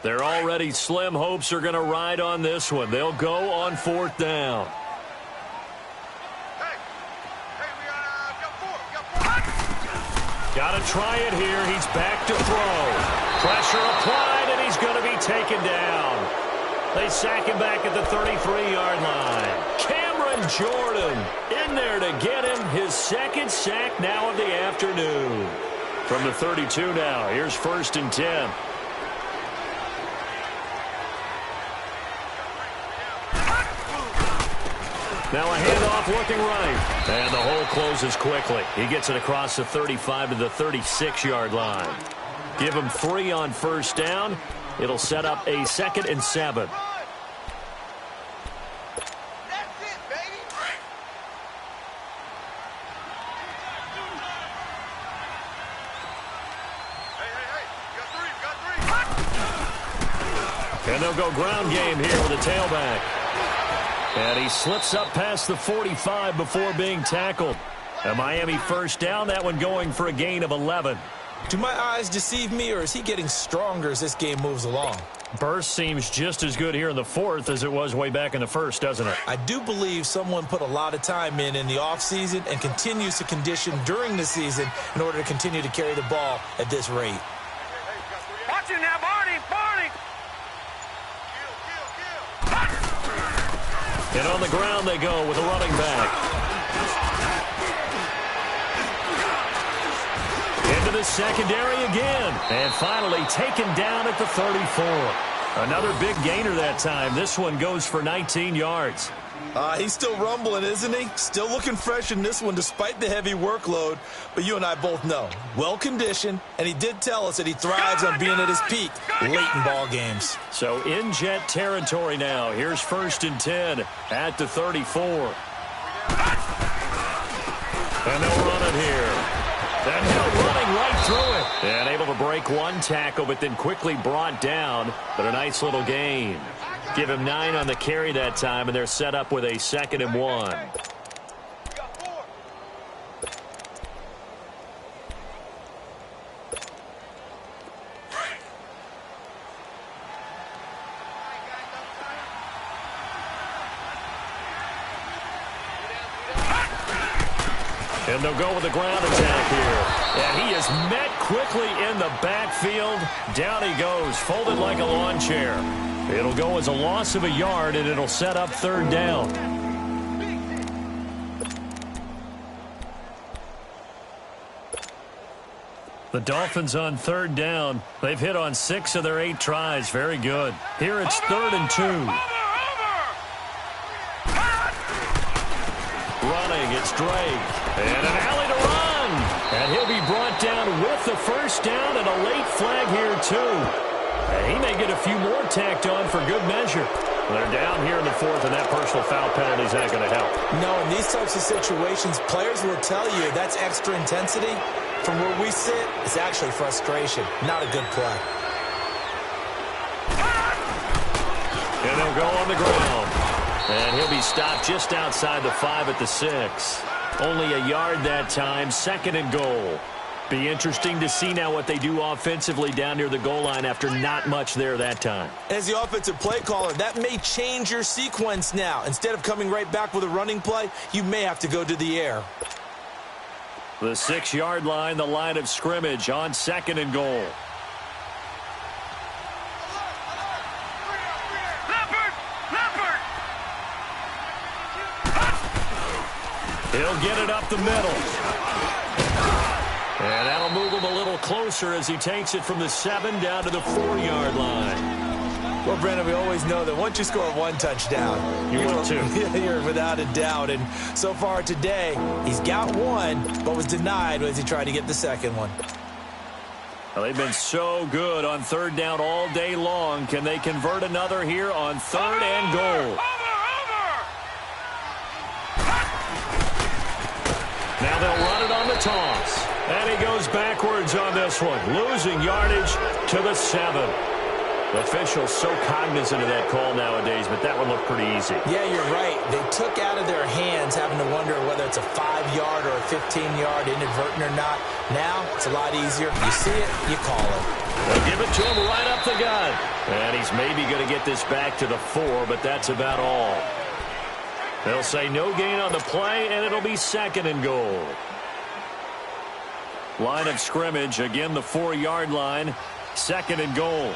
Their already slim hopes are going to ride on this one. They'll go on 4th down. Got to try it here. He's back to throw. Pressure applied, and he's going to be taken down. They sack him back at the 33-yard line. Cameron Jordan in there to get him his 2nd sack now of the afternoon. From the 32 now, here's 1st and 10. Now a handoff looking right. And the hole closes quickly. He gets it across the 35 to the 36-yard line. Give him 3 on 1st down. It'll set up a 2nd and 7. And they'll go ground game here with a tailback. And he slips up past the 45 before being tackled. A Miami 1st down, that one going for a gain of 11. Do my eyes deceive me, or is he getting stronger as this game moves along? Burst seems just as good here in the fourth as it was way back in the first, doesn't it? I do believe someone put a lot of time in the offseason and continues to condition during the season in order to continue to carry the ball at this rate. Watch it now, Barney! Barney! And on the ground they go with a running back. Into the secondary again. And finally taken down at the 34. Another big gainer that time. This one goes for 19 yards. He's still rumbling, isn't he? Still looking fresh in this one despite the heavy workload. But you and I both know, well-conditioned, and he did tell us that he thrives on being at his peak late in ball games. So in Jet territory now. Here's 1st and 10 at the 34. And they'll run it here. And Hill running right through it. And able to break one tackle, but then quickly brought down. But a nice little gain. Give him 9 on the carry that time, and they're set up with a 2nd and 1. And they'll go with the ground attack here. And he is met quickly in the backfield. Down he goes, folded like a lawn chair. It'll go as a loss of a yard, and it'll set up 3rd down. The Dolphins on 3rd down. They've hit on 6 of their 8 tries. Very good. Here it's 3rd and 2. Running, it's Drake. And an alley to run. And he'll be brought down with the 1st down and a late flag here, too. And he may get a few more tacked on for good measure. They're down here in the 4th, and that personal foul penalty is not going to help. No, in these types of situations, players will tell you that's extra intensity. From where we sit, it's actually frustration. Not a good play. And they'll go on the ground. And he'll be stopped just outside the 5 at the 6. Only a yard that time, 2nd and goal. Be interesting to see now what they do offensively down near the goal line after not much there that time. As the offensive play caller, that may change your sequence now. Instead of coming right back with a running play, you may have to go to the air. The 6-yard line, the line of scrimmage on 2nd and goal. He'll get it up the middle. And that'll move him a little closer as he takes it from the 7 down to the 4-yard line. Well, Brandon, we always know that once you score 1 touchdown, you're without a doubt. And so far today, he's got 1, but was denied as he tried to get the 2nd one. Well, they've been so good on 3rd down all day long. Can they convert another here on 3rd and goal? Now they'll run it on the toss. And he goes backwards on this one, losing yardage to the 7. The officials so cognizant of that call nowadays, but that one looked pretty easy. Yeah, you're right. They took out of their hands having to wonder whether it's a 5-yard or a 15-yard inadvertent or not. Now, it's a lot easier. You see it, you call it. They'll give it to him right up the gut. And he's maybe going to get this back to the 4, but that's about all. They'll say no gain on the play, and it'll be 2nd and goal. Line of scrimmage, again the 4-yard line, 2nd and goal.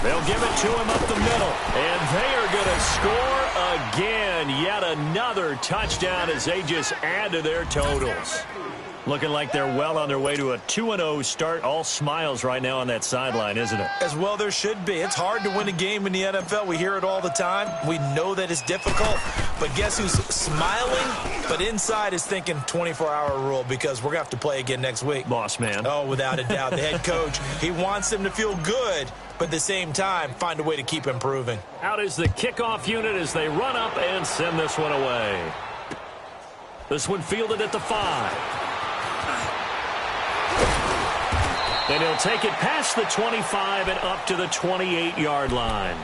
They'll give it to him up the middle, and they are going to score again. Yet another touchdown as they just add to their totals. Looking like they're well on their way to a 2-0 start. All smiles right now on that sideline, isn't it? As well there should be. It's hard to win a game in the NFL. We hear it all the time. We know that it's difficult. But guess who's smiling? But inside is thinking 24-hour rule because we're going to have to play again next week. Boss man. Oh, without a doubt. The head coach, he wants them to feel good, but at the same time, find a way to keep improving. Out is the kickoff unit as they run up and send this one away. This one fielded at the 5. Then he'll take it past the 25 and up to the 28-yard line.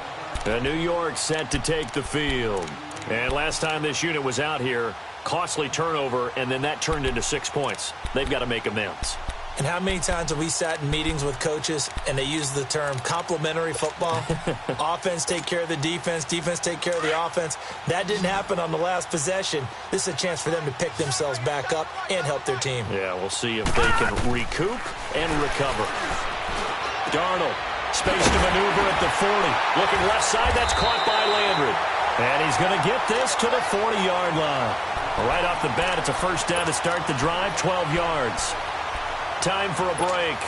And New York set to take the field. And last time this unit was out here, costly turnover, and then that turned into 6 points. They've got to make amends. And how many times have we sat in meetings with coaches and they use the term complementary football? Offense take care of the defense, defense take care of the offense. That didn't happen on the last possession. This is a chance for them to pick themselves back up and help their team. Yeah, we'll see if they can recoup and recover. Darnold, space to maneuver at the 40. Looking left side, that's caught by Landry. And he's going to get this to the 40-yard line. Right off the bat, it's a first down to start the drive, 12 yards. Time for a break.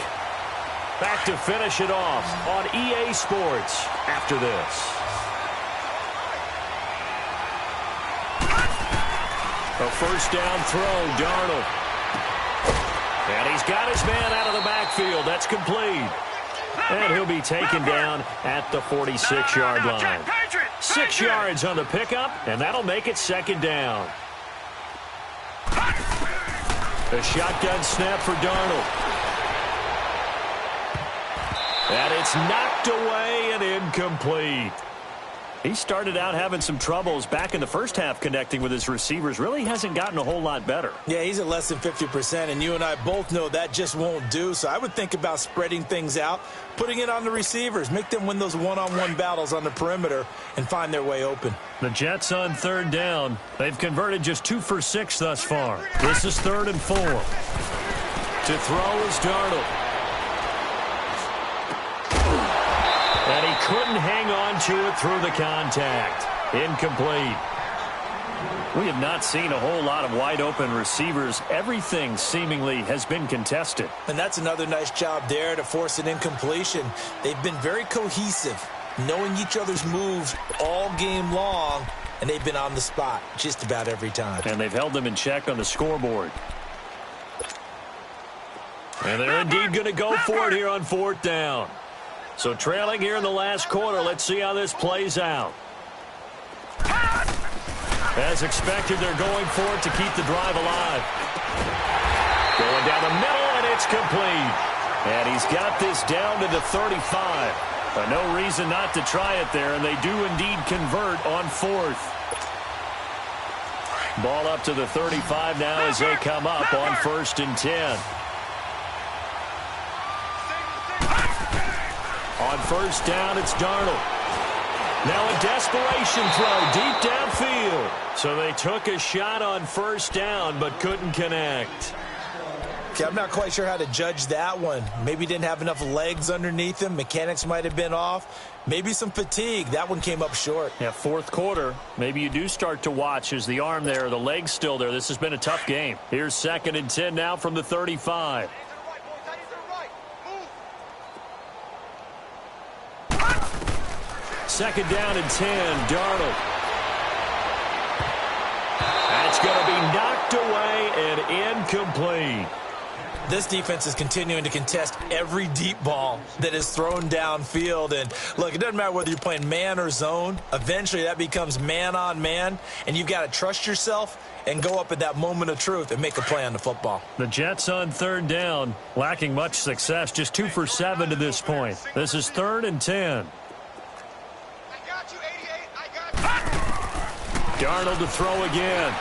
Back to finish it off on EA Sports after this. A first down throw, Darnold. And he's got his man out of the backfield. That's complete. And he'll be taken down at the 46-yard line. 6 yards on the pickup, and that'll make it second down. A shotgun snap for Darnold. And it's knocked away and incomplete. He started out having some troubles back in the first half connecting with his receivers. Really hasn't gotten a whole lot better. Yeah, he's at less than 50%, and you and I both know that just won't do. So I would think about spreading things out, putting it on the receivers, make them win those one-on-one battles on the perimeter and find their way open. The Jets on third down. They've converted just 2 for 6 thus far. This is 3rd and 4. To throw is Darnold. And he couldn't hang on to it through the contact. Incomplete. We have not seen a whole lot of wide-open receivers. Everything seemingly has been contested. And that's another nice job there to force an incompletion. They've been very cohesive, knowing each other's moves all game long, and they've been on the spot just about every time. And they've held them in check on the scoreboard. And they're indeed going to go for it here on 4th down. So trailing here in the last quarter, let's see how this plays out. As expected, they're going for it to keep the drive alive. Going down the middle, and it's complete. And he's got this down to the 35. But no reason not to try it there, and they do indeed convert on 4th. Ball up to the 35 now as they come up on 1st and 10. On 1st down, it's Darnold. Now a desperation throw deep downfield. So they took a shot on 1st down but couldn't connect. Okay, I'm not quite sure how to judge that one. Maybe didn't have enough legs underneath him. Mechanics might have been off. Maybe some fatigue. That one came up short. Yeah, 4th quarter. Maybe you do start to watch as the arm there, the leg's still there. This has been a tough game. Here's 2nd and 10 now from the 35. Second down and 10, Darnold. That's going to be knocked away and incomplete. This defense is continuing to contest every deep ball that is thrown downfield. And, look, it doesn't matter whether you're playing man or zone. Eventually that becomes man-on-man, and you've got to trust yourself and go up at that moment of truth and make a play on the football. The Jets on 3rd down, lacking much success, just 2 for 7 to this point. This is 3rd and 10. Darnold to throw again.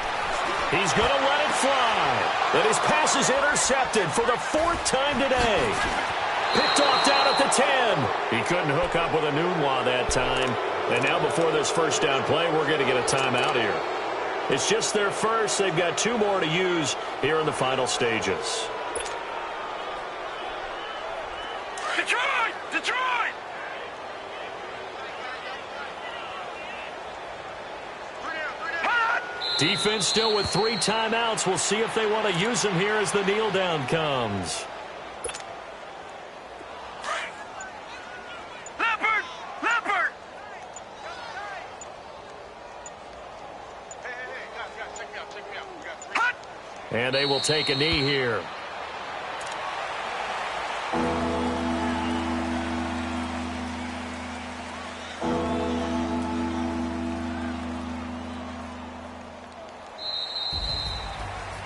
He's going to let it fly. But his pass is intercepted for the 4th time today. Picked off down at the 10. He couldn't hook up with a Nunwa that time. And now before this first down play, we're going to get a timeout here. It's just their first. They've got 2 more to use here in the final stages. Detroit! Detroit! Defense still with 3 timeouts. We'll see if they want to use them here as the kneel down comes. Leopard! Leopard! Hey, guys, check me out. We got 3. And they will take a knee here.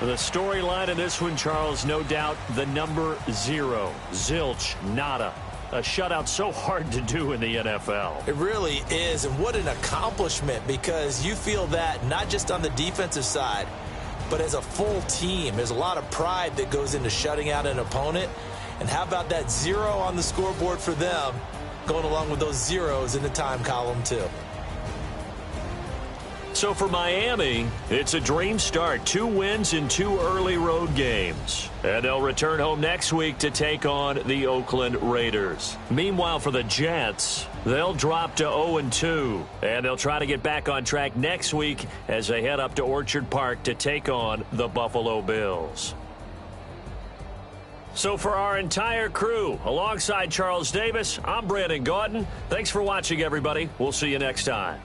The storyline in this one, Charles, no doubt the number 0. Zilch, nada. A shutout so hard to do in the NFL. It really is, and what an accomplishment, because you feel that not just on the defensive side, but as a full team, there's a lot of pride that goes into shutting out an opponent. And how about that 0 on the scoreboard for them, going along with those zeros in the time column too. So for Miami, it's a dream start. 2 wins in 2 early road games. And they'll return home next week to take on the Oakland Raiders. Meanwhile, for the Jets, they'll drop to 0-2. And they'll try to get back on track next week as they head up to Orchard Park to take on the Buffalo Bills. So for our entire crew, alongside Charles Davis, I'm Brandon Gaudin. Thanks for watching, everybody. We'll see you next time.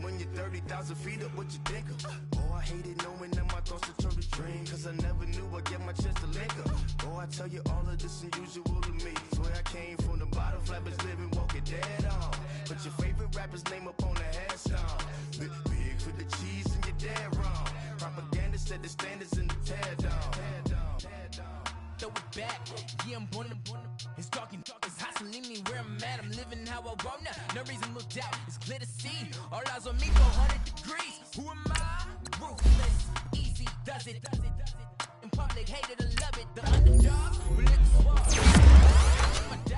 When you're 30,000 feet up, what you think of? Oh, I hated knowing that my thoughts would turn to dream, cause I never knew I'd get my chance to link up. Oh, I tell you all of this unusual to me. Swear I came from the bottom, flappers living, walking dead on. Put your favorite rapper's name up on the headstone. Big for the cheese and you're dead wrong. Propaganda set the standards in the tear down. Throw it back, yeah, I'm born to it's talking, it's hustling me where I'm at. I'm living how I want now. No reason look out, it's clear to see. All eyes on me, 400 degrees. Who am I? Ruthless, easy, does it. In public, hate it or love it. The underdog, will live the